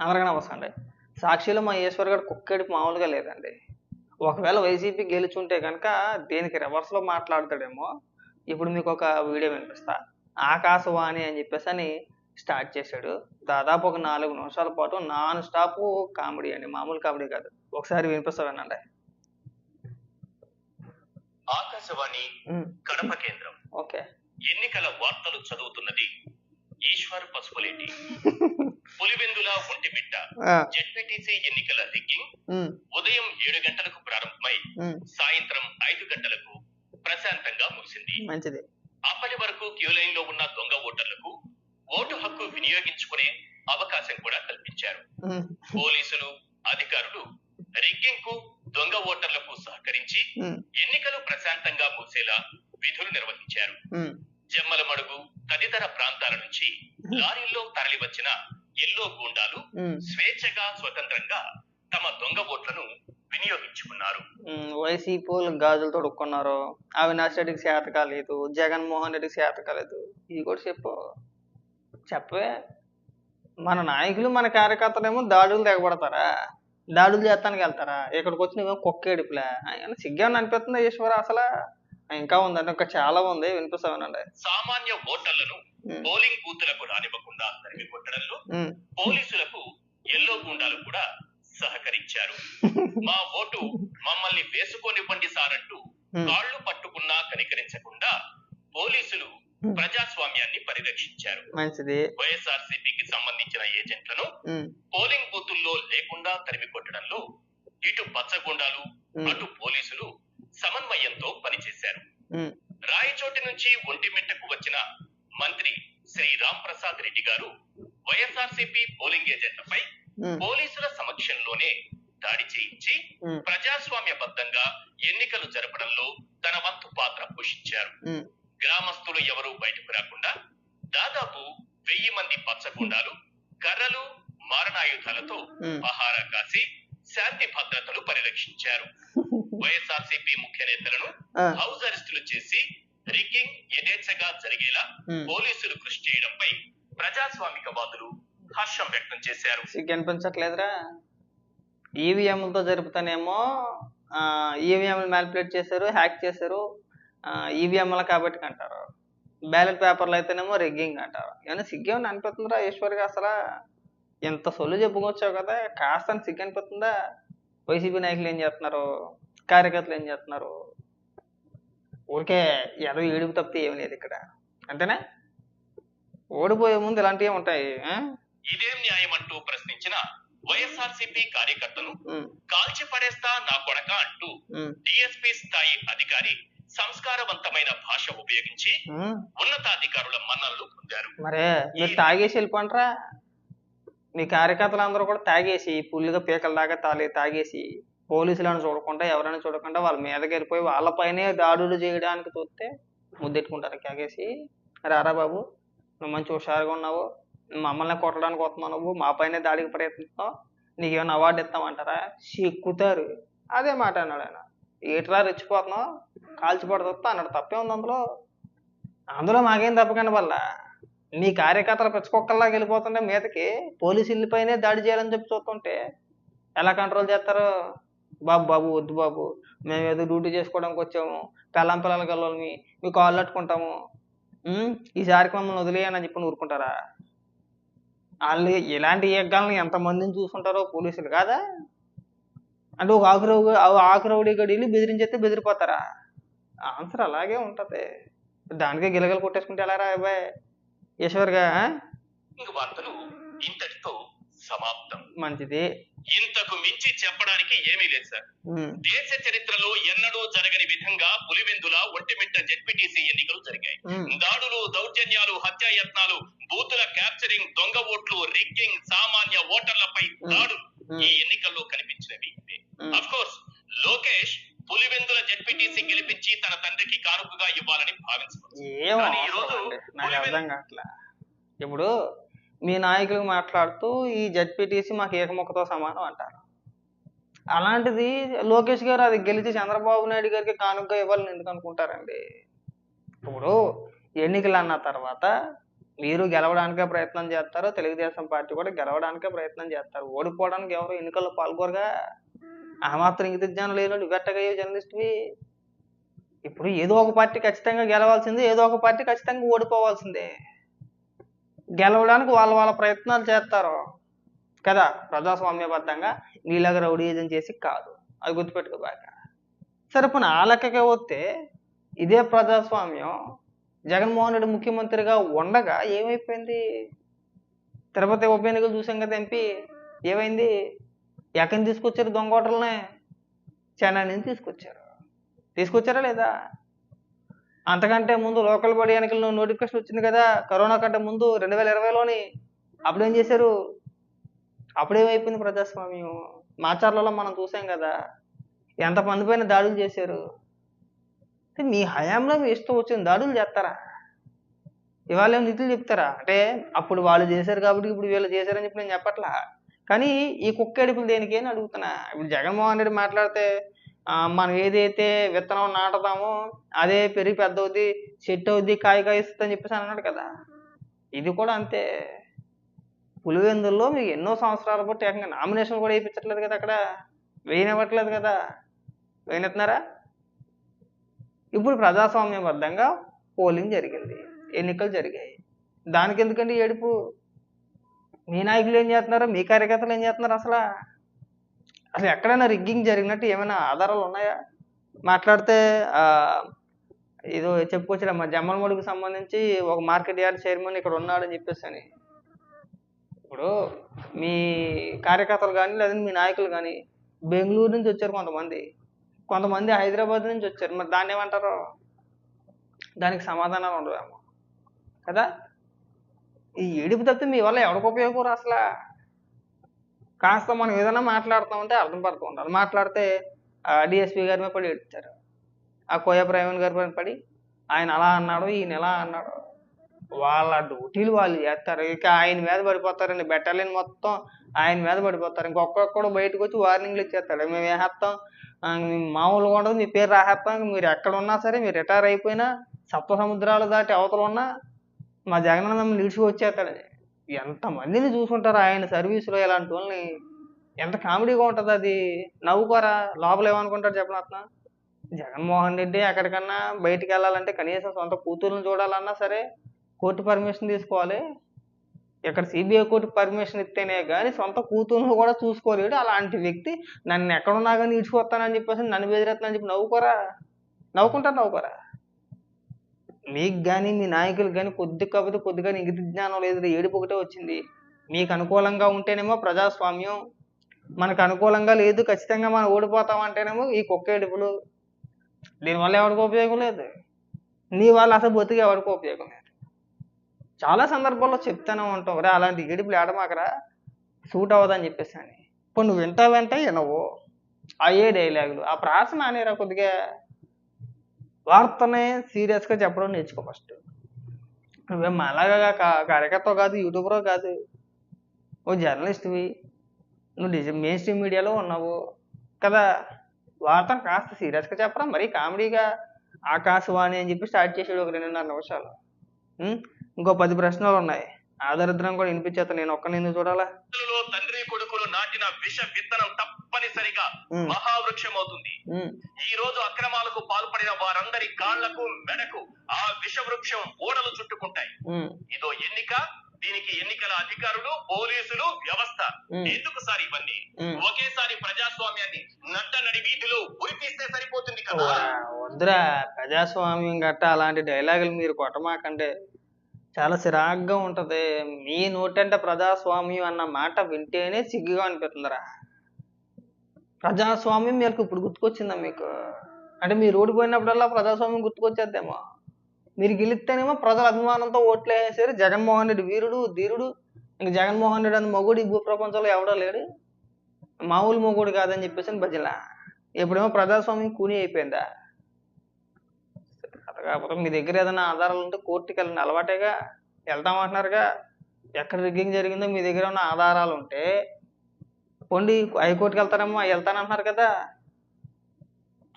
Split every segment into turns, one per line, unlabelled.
అందరికీ నమస్తే అండి. సాక్షిలో మా ఈశ్వర్ గారు కుక్కేడుపు మామూలుగా లేదండి. ఒకవేళ వైసీపీ గెలుచుంటే గనక దీనికి రివర్స్‌లో మాట్లాడతాడేమో. ఇప్పుడు మీకొక వీడియో వినిపిస్తా. ఆకాశవాణి అని చెప్పేసని స్టార్ట్ చేశాడు. దాదాపు ఒక 4 నిమిషాల పాటు నాన్ స్టాపు కామెడీ అండి. మామూలు కామెడీ కాదు. ఒకసారి వినిపిస్తా వినండి.
ఆకాశవాణి కడప కేంద్రం.
ఓకే.
ఎన్నికల వార్తలు చదువుతున్నది ఈశ్వర్ పసుపులేటి. పులివెందుల ఒంటిమిట్ట జెడ్పీటీసీ ఎన్నికల రిగ్గింగ్ ఉదయం 7 గంటలకు ప్రారంభమై సాయంత్రం 5 గంటలకు ప్రశాంతంగా ముగిసింది.
మంచిది.
అప్పటి వరకు క్యూ లైన్ లో ఉన్న దొంగ ఓటర్లకు ఓటు హక్కు వినియోగించుకునే అవకాశం కూడా కల్పించారు. పోలీసులు, అధికారులు రిగ్గింగ్ కు, దొంగ ఓటర్లకు సహకరించి ఎన్నికలు ప్రశాంతంగా ముగిసేలా విధులు నిర్వహించారు. జమ్మలమడుగు తదితర ప్రాంతాల నుంచి లారీల్లో తరలి వచ్చిన ఎల్లో గూండాలు స్వేచ్ఛగా, స్వతంత్రంగా తమ దొంగ ఓట్లను వినియోగించుకున్నారు.
వైసీపీ గాజులు తొడుక్కున్నారు. అవినాష్ రెడ్డికి చేత కాలేదు, జగన్మోహన్ రెడ్డికి చేత కాలేదు. ఇది కూడా చెప్పవే. మన నాయకులు, మన కార్యకర్తలేమో దాడులు తెగబడతారా, దాడులు చేస్తానికి వెళ్తారా? ఇక్కడికి వచ్చి నువ్వేమో కుక్కేడుపులే. సిగ్గేమని అనిపిస్తుందా ఈశ్వర? అసలు ఇంకా ఉందండి, ఇంకా చాలా ఉంది, వినిపిస్తామేనండి.
సామాన్య ఓటర్లను పోలింగ్ బూతులకు రానివ్వకుండా తరిమి కొట్టడంలో పోలీసులకు ఎల్లో గుండాలు కూడా సహకరించారు. మా ఓటు మమ్మల్ని వేసుకొనివ్వండి సార్ అంటూ కాళ్లు పట్టుకున్నా కనికరించకుండా పోలీసులు ప్రజాస్వామ్యాన్ని పరిరక్షించారు. వైఎస్ఆర్సీపీకి సంబంధించిన ఏజెంట్లను పోలింగ్ బూతుల్లో లేకుండా తరిమి కొట్టడంలో ఇటు పచ్చగుండాలు, అటు పోలీసులు సమన్వయంతో పనిచేశారు. రాయచోటి నుంచి ఒంటిమిట్టకు వచ్చిన మంత్రి శ్రీ రామ్ ప్రసాద్ రెడ్డి గారు వైఎస్ఆర్సీపీ పోలింగ్ ఏజెంట్లపై పోలీసుల సమక్షంలోనే దాడి చేయించి ప్రజాస్వామ్యబద్ధంగా ఎన్నికలు జరపడంలో తన వంతు పాత్ర పోషించారు. గ్రామస్తులు ఎవరూ బయటకు రాకుండా దాదాపు 1000 మంది పచ్చగుండాలు కర్రలు, మారణాయుధాలతో పహారా కాసి శాంతి భద్రతలు పరిరక్షించారు. వైఎస్ఆర్సీపీ ముఖ్య నేతలను హౌస్ అరెస్టులు చేసి రిగ్గింగ్ యథేచ్ఛగా జరిగేలా పోలీసులు కృషి చేయడంపై ప్రజాస్వామికవాదులు హర్షం వ్యక్తం చేశారు.
అనిపించట్లేదురా? ఈవీఎంలతో జరుపుతానేమో ఈవీఎంలు మ్యానిపులేట్ చేశారు, హ్యాక్ చేశారు, ఈవీఎంల కాబట్టి అంటారు. బ్యాలెట్ పేపర్లు అయితేనేమో రిగ్గింగ్ అంటారు. ఏమన్నా సిగ్గేమని అనిపిస్తుందిరా ఈశ్వర్గా? అసలు ఎంత సొల్లు చెప్పుకొచ్చావు కదా, కాస్త సిగ్గు అనిపిస్తుందా? వైసీపీ నాయకులు ఏం చేస్తున్నారు, కార్యకర్తలు ఏం చేస్తున్నారు? ఊరికే ఏదో ఏడుపు తప్పితే ఏమి లేదు ఇక్కడ, అంతేనా? ఓడిపోయే ముందు ఇలాంటివి ఉంటాయి.
ఇదేం న్యాయం అంటూ ప్రశ్నించిన వైఎస్ఆర్సీపీ కార్యకర్తలు కాల్చి పడేస్తా నా కొడక అంటూ డిఎస్పీ స్థాయి అధికారి సంస్కారవంతమైన భాష ఉపయోగించి ఉన్నతాధికారుల మన్ననలు పొందారు.
మరే మీరు తాగేసి వెళ్ళిపోండ్రా. మీ కార్యకర్తలు అందరూ కూడా తాగేసి పుల్లుగా పీకల దాకా తాగేసి పోలీసులను చూడకుండా, ఎవరైనా చూడకుండా వాళ్ళ మీదకి వెళ్ళిపోయి వాళ్ళపైనే దాడులు చేయడానికి చూస్తే ముద్దెట్టుకుంటారు తాగేసి. రారా బాబు, నువ్వు మంచి హుషారుగా ఉన్నావు, మమ్మల్ని కొట్టడానికి వస్తున్నావు, నువ్వు మా పైన దాడికి ప్రయత్నిస్తావు, నీకేమైనా అవార్డు ఇస్తామంటారా? సిక్కుతారు. అదే మాట అన్నాడు ఆయన. ఏట్రా రెచ్చిపోతున్నావు, కాల్చిపడుతా అన్నాడు. తప్పే ఉంది అందులో మాకేం తప్పకండి వల్ల. మీ కార్యకర్తలు పెచ్చుకొక్కల్లాగా వెళ్ళిపోతుంటే మీదకి పోలీసులపైనే దాడి చేయాలని చెప్పి చూస్తుంటే ఎలా కంట్రోల్ చేస్తారు? బాబు వద్దు బాబు, మేము ఏదో డ్యూటీ చేసుకోవడానికి వచ్చాము, పిల్లల గల్లని మీ కాళ్ళు అట్టుకుంటాము, ఈసారికి మమ్మల్ని వదిలేయని చెప్పి ఊరుకుంటారా? వాళ్ళు ఇలాంటి యజ్ఞాలను ఎంతమందిని చూసుకుంటారో పోలీసులు కాదా? అంటే ఒక ఆకురవుడి గడిని బెదిరించేస్తే బెదిరిపోతారా? ఆన్సర్ అలాగే ఉంటది. దానికే గిలగలు కొట్టేసుకుంటే ఎలా రా అబ్బాయి ఈశ్వర్గా?
వార్తలు ఇంతటితో సమాప్తం.
మంచిది.
ఇంతకు మించి చెప్పడానికి ఏమీ లేదు సార్. దేశ చరిత్రలో ఎన్నడూ జరగని విధంగా పులివెందుల ఒంటిమిట్ట జెడ్పీటీసీ ఎన్నికలు జరిగాయి. దాడులు, దౌర్జన్యాలు, హత్యాయత్నాలు, బూతుల క్యాప్చరింగ్, దొంగ ఓట్లు, రిగ్గింగ్, సామాన్య ఓటర్లపై దాడులు ఈ ఎన్నికల్లో కనిపించినవి. Of course Lokesh Pulivendula ZPTC గెలిపించి తన తండ్రికి కానుకగా ఇవ్వాలని భావించవచ్చు.
ఇప్పుడు మీ నాయకులు మాట్లాడుతూ ఈ జెడ్పీటీసీ మాకు ఏకముఖతో సమానం అంటారు. అలాంటిది లోకేష్ గారు అది గెలిచి చంద్రబాబు నాయుడు గారికి కానుకగా ఇవ్వాలని ఎందుకు అనుకుంటారండి? ఇప్పుడు ఎన్నికలు అన్న తర్వాత మీరు గెలవడానికే ప్రయత్నం చేస్తారు, తెలుగుదేశం పార్టీ కూడా గెలవడానికే ప్రయత్నం చేస్తారు. ఓడిపోవడానికి ఎవరు ఎన్నికల్లో పాల్గొరగా. ఆ మాత్రం ఇంగిత జ్ఞానం లేనోడు ఇవెట్టగయ్యే జర్నలిస్ట్వి. ఇప్పుడు ఏదో ఒక పార్టీ ఖచ్చితంగా గెలవాల్సిందే, ఏదో ఒక పార్టీ ఖచ్చితంగా ఓడిపోవాల్సిందే. గెలవడానికి వాళ్ళ వాళ్ళ ప్రయత్నాలు చేస్తారు కదా, ప్రజాస్వామ్యబద్ధంగా నీలాగా రౌడీజం చేసి కాదు. అది గుర్తుపెట్టుకోబాక. సరే పోనీ ఆ లెక్కకే వస్తే ఇదే ప్రజాస్వామ్యం జగన్మోహన్ రెడ్డి ముఖ్యమంత్రిగా ఉండగా ఏమైపోయింది? తిరుపతి ఉప ఎన్నికలు చూసాం కదా, ఎంపీ ఏమైంది? ఎక్కడి నుంచి తీసుకొచ్చారు దొంగ ఓటర్లనే? చెన్నై నుంచి తీసుకొచ్చారా లేదా? అంతకంటే ముందు లోకల్ బాడీ ఎన్నికల్లో నోటిఫికేషన్ వచ్చింది కదా, కరోనా కంటే ముందు 2020లోని. అప్పుడేం చేశారు? అప్పుడేమైపోయింది ప్రజాస్వామ్యం? మాచర్లలో మనం చూసాం కదా, ఎంతమంది పైన దాడులు చేశారు. మీ హయాంలో మీ ఇష్టం వచ్చిన దాడులు చేస్తారా? ఇవాళ ఏం నిధులు చెప్తారా? అంటే అప్పుడు వాళ్ళు చేశారు కాబట్టి ఇప్పుడు వీళ్ళు చేశారని చెప్పి నేను చెప్పట్లా, కానీ ఈ కుక్క ఎడుపులు దేనికి అని అడుగుతున్నా. ఇప్పుడు జగన్మోహన్ రెడ్డి మాట్లాడితే మనం ఏదైతే విత్తనం నాటుతామో అదే పెరిగి పెద్ద అవుద్ది, చెట్టు అవుద్ది, కాయ కాయిస్తుంది అని చెప్పేసి అన్నాడు కదా. ఇది కూడా అంతే. పులివెందుల్లో మీకు ఎన్నో సంవత్సరాల బట్టి ఏకంగా నామినేషన్ కూడా వేయించట్లేదు కదా, అక్కడ వేయనివ్వట్లేదు కదా. వేయనిస్తున్నారా? ఇప్పుడు ప్రజాస్వామ్యబద్ధంగా పోలింగ్ జరిగింది, ఎన్నికలు జరిగాయి. దానికి ఎందుకండి ఏడుపు? మీ నాయకులు ఏం చేస్తున్నారు, మీ కార్యకర్తలు ఏం చేస్తున్నారు? అసలు ఎక్కడైనా రిగ్గింగ్ జరిగినట్టు ఏమైనా ఆధారాలు ఉన్నాయా? మాట్లాడితే ఏదో చెప్పుకొచ్చాడు మా జమ్మలమూడికి సంబంధించి ఒక మార్కెట్ యార్డ్ చైర్మన్ ఇక్కడ ఉన్నాడని చెప్పేసి అని. ఇప్పుడు మీ కార్యకర్తలు కానీ లేదంటే మీ నాయకులు కానీ బెంగళూరు నుంచి వచ్చారు, కొంతమంది హైదరాబాద్ నుంచి వచ్చారు. మరి దాన్ని ఏమంటారు? దానికి సమాధానాలు ఉండవేమో కదా. ఈ ఏడుపు తప్పితే మీ వల్ల ఎవరికి ఉపయోగపడరు అసలు. కాస్త మనం ఏదైనా మాట్లాడుతామంటే అర్థం పడుతూ ఉండాలి. మాట్లాడితే డిఎస్పీ గారి మీద పడి ఏడుస్తారు, ఆ కోయ ప్రవీణ్ గారి మీద పడి ఆయన అలా అన్నాడు, ఈయన ఎలా అన్నాడు. వాళ్ళ డ్యూటీలు వాళ్ళు చేస్తారు, ఇక ఆయన మీద పడిపోతారండి. బెటాలియన్ మొత్తం ఆయన మీద పడిపోతారు. ఇంకొక్కడు బయటకు వచ్చి వార్నింగ్లు ఇచ్చేస్తాడు, మేము వేసేస్తాం, మామూలుగా ఉండదు, మీ పేరు రాసేస్తాం, మీరు ఎక్కడ ఉన్నా సరే, మీరు రిటైర్ అయిపోయినా, సప్త సముద్రాలు దాటి అవతల ఉన్నా మా జగన్ మిమ్మల్ని ఇడిచి వచ్చేస్తాడని. ఎంతమందిని చూసుకుంటారు ఆయన సర్వీసులో ఇలాంటి వాళ్ళని. ఎంత కామెడీగా ఉంటుంది అది. నవ్వుకోరా? లోపల ఏమనుకుంటారు చెప్పనట్నా? జగన్మోహన్ రెడ్డి ఎక్కడికన్నా బయటికి వెళ్ళాలంటే కనీసం సొంత కూతుర్లను చూడాలన్నా సరే కోర్టు పర్మిషన్ తీసుకోవాలి. ఇక్కడ సిబిఐ కోర్టు పర్మిషన్ ఇస్తేనే కానీ సొంత కూతుర్ను కూడా చూసుకోలేడు. అలాంటి వ్యక్తి నన్ను ఎక్కడున్నా కానీ ఇడిచిపోతానని చెప్పేసి నన్ను బెదిరేస్తానని చెప్పి నవ్వుకోరా? మీకు కానీ మీ నాయకులకు కానీ కొద్దిగా ఇంగిత జ్ఞానం లేదు, ఏడుపు ఒకటే వచ్చింది. మీకు అనుకూలంగా ఉంటేనేమో ప్రజాస్వామ్యం, మనకు అనుకూలంగా లేదు ఖచ్చితంగా మనం ఓడిపోతామంటేనేమో ఈ కుక్క ఏడుపులు. దీనివల్ల ఎవరికి ఉపయోగం లేదు, నీ వల్ల అసలు బతికి ఎవరికి ఉపయోగం లేదు. చాలా సందర్భాల్లో చెప్తానే ఉంటావు, రా అలాంటి ఏడుపులు ఆడమాకరా, సూట్ అవ్వదని చెప్పేసి అని. ఇప్పుడు నువ్వు వింటావంటే వినవు, అయ్యే డైలాగులు. ఆ ప్రాస మానేరా కొద్దిగా. వార్తనే సీరియస్గా చెప్పడం నేర్చుకో ఫస్ట్. నువ్వేం అలాగా కార్యకర్త కాదు, యూట్యూబరో కాదు, ఓ జర్నలిస్ట్వి, నువ్వు మెయిన్ స్ట్రీమ్ మీడియాలో ఉన్నావు కదా. వార్తను కాస్త సీరియస్గా చెప్పరా, మరీ కామెడీగా ఆకాశవాణి అని చెప్పి స్టార్ట్ చేసాడు ఒక 2.5 నిమిషాలు. ఇంకో 10 ప్రశ్నలు ఉన్నాయి, ఆదరిద్రం కూడా వినిపించేత నేను ఒక్కని చూడాలా.
తండ్రి కొడుకులు నాటిన విష విత్తనం తప్పనిసరిగా మహావృక్షం అవుతుంది. ఈ రోజు అక్రమాలకు పాల్పడిన వారందరి కాళ్లకు మెడకు ఆ విష వృక్షం ఓడలు చుట్టుకుంటాయి. ఇదో ఎన్నిక, దీనికి ఎన్నికల అధికారులు, పోలీసులు, వ్యవస్థ. ఎందుకు సార్ ఇవన్నీ? ఒకేసారి ప్రజాస్వామ్యాన్ని నడి వీధిలో ఉరితీస్తే సరిపోతుంది కదా.
వద్దురా ప్రజాస్వామ్యం గట్ట అలాంటి డైలాగులు మీరు కొట్టమాకంటే చాలా చిరాగ్గా ఉంటది. మీ నోటంట ప్రజాస్వామ్యం అన్న మాట వింటేనే సిగ్గుగా అనిపిస్తుందిరా. ప్రజాస్వామ్యం మీకు ఇప్పుడు గుర్తుకొచ్చిందా మీకు? అంటే మీరు ఓడిపోయినప్పుడల్లా ప్రజాస్వామ్యం గుర్తుకొచ్చేద్దేమో. మీరు గెలిస్తేనేమో ప్రజల అభిమానంతో ఓట్లు వేసేసారు, జగన్మోహన్ రెడ్డి వీరుడు ధీరుడు, ఇంక జగన్మోహన్ రెడ్డి అన్న మొగుడు ఈ భూప్రపంచంలో ఎవడో లేడు, మామూలు మొగుడు కాదని చెప్పేసి భజన. ఎప్పుడేమో ప్రజాస్వామ్యం కూని అయిపోయిందా? కాకపోతే మీ దగ్గర ఏదైనా ఆధారాలు ఉంటే కోర్టుకి వెళ్ళండి, అలవాటేగా, వెళ్తామంటున్నారుగా. ఎక్కడ రిగ్గింగ్ జరిగిందో మీ దగ్గర ఉన్న ఆధారాలు ఉంటే పోండి, హైకోర్టుకి వెళ్తానంటున్నారు కదా,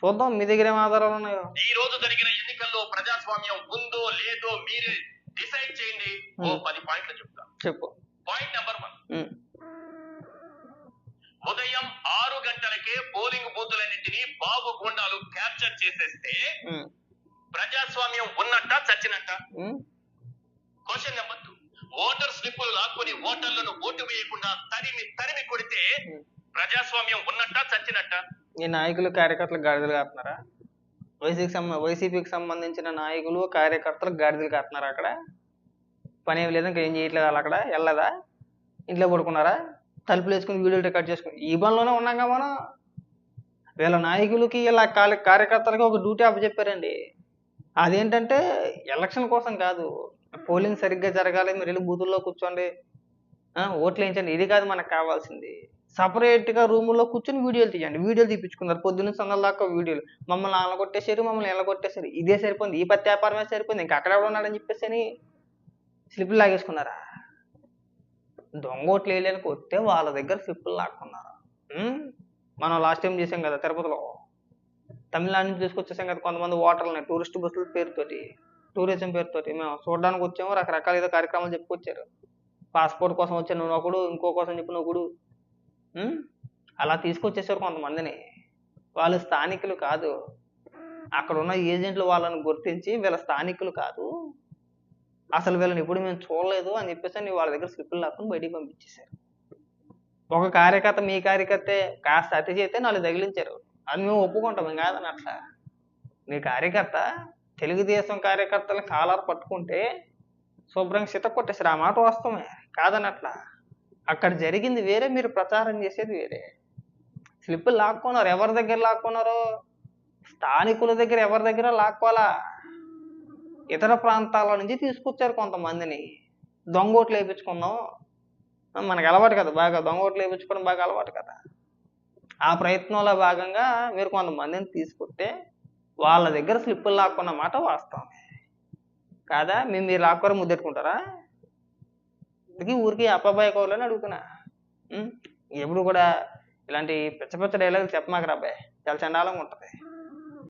చూద్దాం మీ దగ్గర ఏం ఆధారాలు ఉన్నాయో.
ఈ రోజు జరిగిన ఎన్నికల్లో ప్రజాస్వామ్యం ఉందో లేదో మీరే డిసైడ్ చేయండి. ఓ 10 పాయింట్లు చెప్తా.
చెప్పు.
పాయింట్ నెంబర్ 1, ఉదయం 6 గంటలకే పోలింగ్ బూతులన్నింటినీ బాబు గుండాలు క్యాప్చర్ చేసేస్తే ప్రజాస్వామ్యం ఉన్నట్ట చచ్చినట్ట? క్వశ్చన్ నెంబర్ 2, ఓటర్ స్లిప్పులు లాక్కుని ఓటర్లను ఓటు వేయకుండా తరిమి కొడితే ప్రజాస్వామ్యం ఉన్నట్ట చచ్చినట్ట?
ఈ నాయకులు కార్యకర్తలు గాడిదలు కాస్తున్నారా? వైసీపీకి సంబంధించిన నాయకులు కార్యకర్తలు గాడిదలు కాస్తున్నారా? అక్కడ పని ఏమి లేదు, ఇంకా ఏం చేయట్లేదు. వాళ్ళు అక్కడ వెళ్ళదా? ఇంట్లో పడుకున్నారా? తలుపులు వేసుకుని వీడియోలు రికార్డ్ చేసుకుని ఈ పనిలోనే ఉన్నాగా మనం. వీళ్ళ నాయకులకి ఇలా కార్యకర్తలకి ఒక డ్యూటీ అప్పచెప్పారండి. అదేంటంటే ఎలక్షన్ కోసం కాదు, పోలింగ్ సరిగ్గా జరగాలి, మీరు వెళ్ళి బూతుల్లో కూర్చోండి, ఓట్లు వేయించండి. ఇది కాదు మనకు కావాల్సింది. సపరేట్గా రూముల్లో కూర్చొని వీడియోలు తీయండి. వీడియోలు తీపించుకున్నారు పొద్దున్న సందల దాకా వీడియోలు. మమ్మల్ని వాళ్ళ కొట్టేసారు, మమ్మల్ని ఎలా కొట్టేసారు, ఇదే సరిపోయింది, ఈ పత్తి వ్యాపారమే సరిపోయింది, ఇంకా అక్కడ ఎవడ ఉన్నాడని చెప్పేసి అని స్లిప్లు లాగేసుకున్నారా? దొంగ ఓట్లు వేయలేని కొట్టే వాళ్ళ దగ్గర స్లిప్లు లాక్కున్నారు. మనం లాస్ట్ టైం చేసాం కదా తిరుపతిలో, తమిళనాడు నుంచి తీసుకొచ్చేసాం కదా కొంతమంది ఓటర్లని టూరిస్ట్ బస్సుల పేరుతోటి, టూరిజం పేరుతోటి. మేము చూడడానికి వచ్చాము, రకరకాల ఏదో కార్యక్రమాలు చెప్పుకొచ్చారు. పాస్పోర్ట్ కోసం వచ్చాను నువ్వు ఒకడు, ఇంకో కోసం చెప్పిన ఒకడు, అలా తీసుకొచ్చేసారు కొంతమందిని. వాళ్ళు స్థానికులు కాదు, అక్కడ ఉన్న ఏజెంట్లు వాళ్ళని గుర్తించి వీళ్ళ స్థానికులు కాదు, అసలు వీళ్ళని ఎప్పుడు మేము చూడలేదు అని చెప్పేసి వాళ్ళ దగ్గర స్లిప్పులు లాక్కుని బయటికి పంపించేశారు. ఒక కార్యకర్త, మీ కార్యకర్తే కాస్త అతి చేస్తే 4 తగిలించారు. అది మేము ఒప్పుకుంటాం, మేము కాదని అట్లా. మీ కార్యకర్త తెలుగుదేశం కార్యకర్తలను కాలర్ పట్టుకుంటే శుభ్రంగా సిత కొట్టేసారు. ఆ మాట వాస్తవమే, కాదని అట్లా. అక్కడ జరిగింది వేరే, మీరు ప్రచారం చేసేది వేరే. స్లిప్పులు లాక్కున్నారు. ఎవరి దగ్గర లాక్కున్నారు? స్థానికుల దగ్గర. ఎవరి దగ్గర లాక్కోవాలా? ఇతర ప్రాంతాల నుంచి తీసుకొచ్చారు కొంతమందిని. దొంగ ఓట్లు వేయించుకున్నాం, మనకు అలవాటు కదా, బాగా దొంగ ఓట్లు వేయించుకోవడం బాగా అలవాటు కదా. ఆ ప్రయత్నంలో భాగంగా మీరు కొంతమందిని తీసుకుంటే వాళ్ళ దగ్గర స్లిప్పులు లాక్కున్న మాట వాస్తవమే కాదా? మీరు లాక్కోర ముద్దెట్టుకుంటారా? ఇది ఊరికి అబ్బాయి కోవాలని అడుగుతున్నా. ఎప్పుడు కూడా ఇలాంటి పిచ్చ డైలాగులు చెప్పమాకరా అబ్బాయి, చాలా చండాలంగా ఉంటుంది.